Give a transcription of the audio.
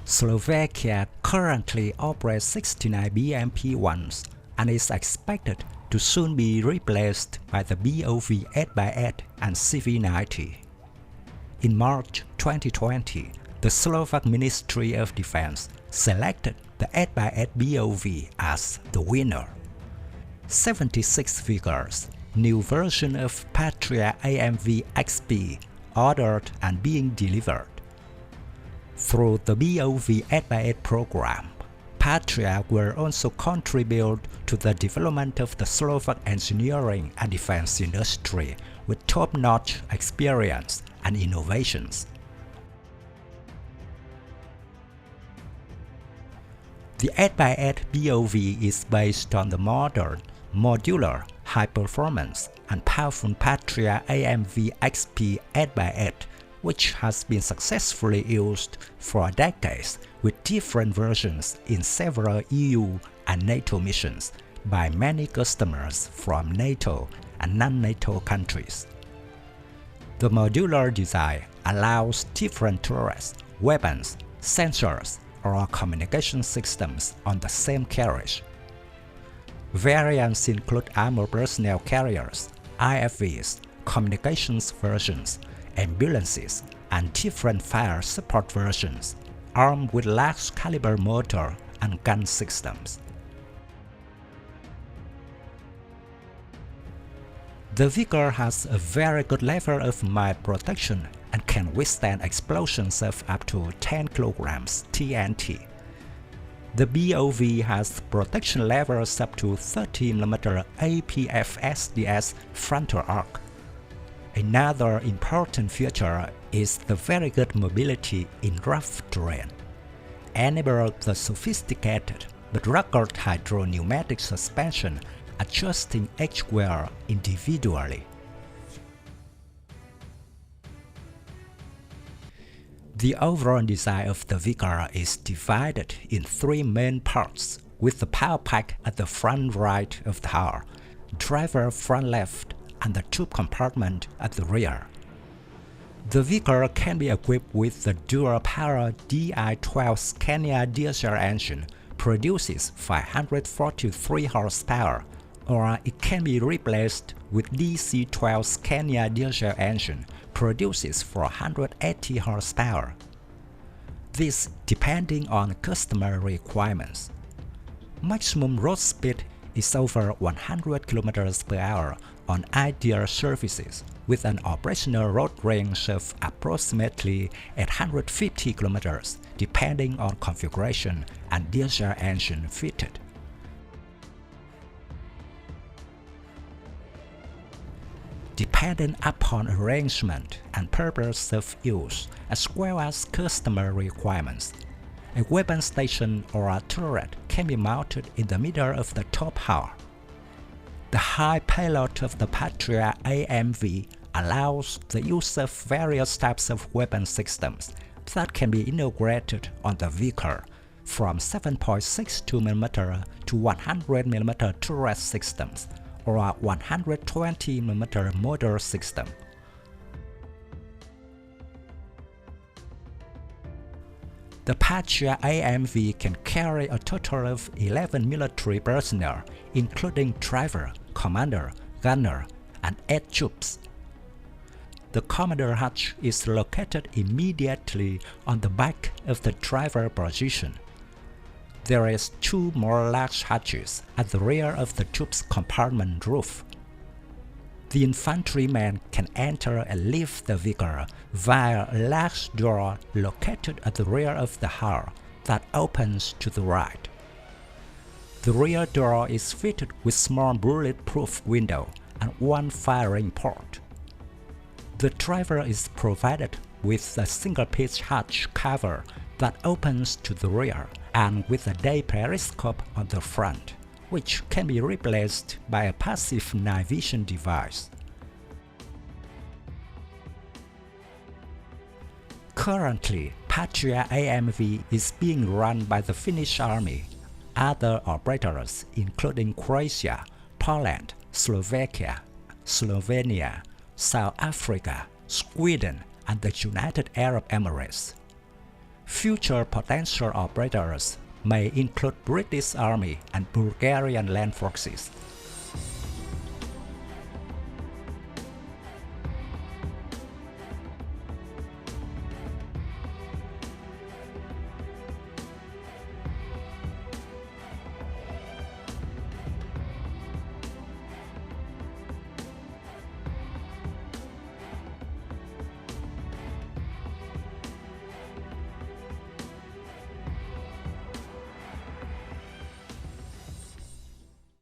Slovakia currently operates 69 BMP-1s and is expected to soon be replaced by the BOV 8x8 and CV-90. In March 2020, the Slovak Ministry of Defense selected the 8x8 BOV as the winner. 76 figures, new version of Patria AMVXP ordered and being delivered. Through the BOV 8x8 program, Patria will also contribute to the development of the Slovak engineering and defense industry with top-notch experience and innovations. The 8x8 BOV is based on the modern, modular, high-performance, and powerful Patria AMVXP 8x8, which has been successfully used for decades with different versions in several EU and NATO missions by many customers from NATO and non-NATO countries. The modular design allows different turrets, weapons, sensors, or communication systems on the same carriage. Variants include armored personnel carriers, IFVs, communications versions, ambulances, and different fire support versions, armed with large caliber motor and gun systems. The vehicle has a very good level of mine protection and can withstand explosions of up to 10 kilograms TNT. The BOV has protection levels up to 30mm APFSDS frontal arc. Another important feature is the very good mobility in rough terrain, enabling the sophisticated but rugged hydro-pneumatic suspension adjusting each wheel individually. The overall design of the vehicle is divided in three main parts, with the power pack at the front right of the hull, driver front left, and the tube compartment at the rear. The vehicle can be equipped with the dual-power Di-12 Scania diesel engine, produces 543 horsepower, or it can be replaced with DC-12 Scania diesel engine, produces 480 horsepower. This depending on customer requirements. Maximum road speed is over 100 km per hour on ideal surfaces, with an operational road range of approximately 850 km, depending on configuration and diesel engine fitted. Depending upon arrangement and purpose of use, as well as customer requirements, a weapon station or a turret can be mounted in the middle of the top hull. The high payload of the Patria AMV allows the use of various types of weapon systems that can be integrated on the vehicle, from 7.62mm to 100mm turret systems, or a 120mm motor system. The Patria AMV can carry a total of 11 military personnel, including driver, commander, gunner, and 8 troops. The commander hatch is located immediately on the back of the driver position. There is 2 more large hatches at the rear of the troops compartment roof. The infantryman can enter and leave the vehicle via a large door located at the rear of the hull that opens to the right. The rear door is fitted with small bulletproof window and 1 firing port. The driver is provided with a single-piece hatch cover that opens to the rear and with a day periscope on the front, which can be replaced by a passive night vision device. Currently, Patria AMV is being run by the Finnish Army. Other operators including Croatia, Poland, Slovakia, Slovenia, South Africa, Sweden, and the United Arab Emirates. Future potential operators may include British Army and Bulgarian land forces.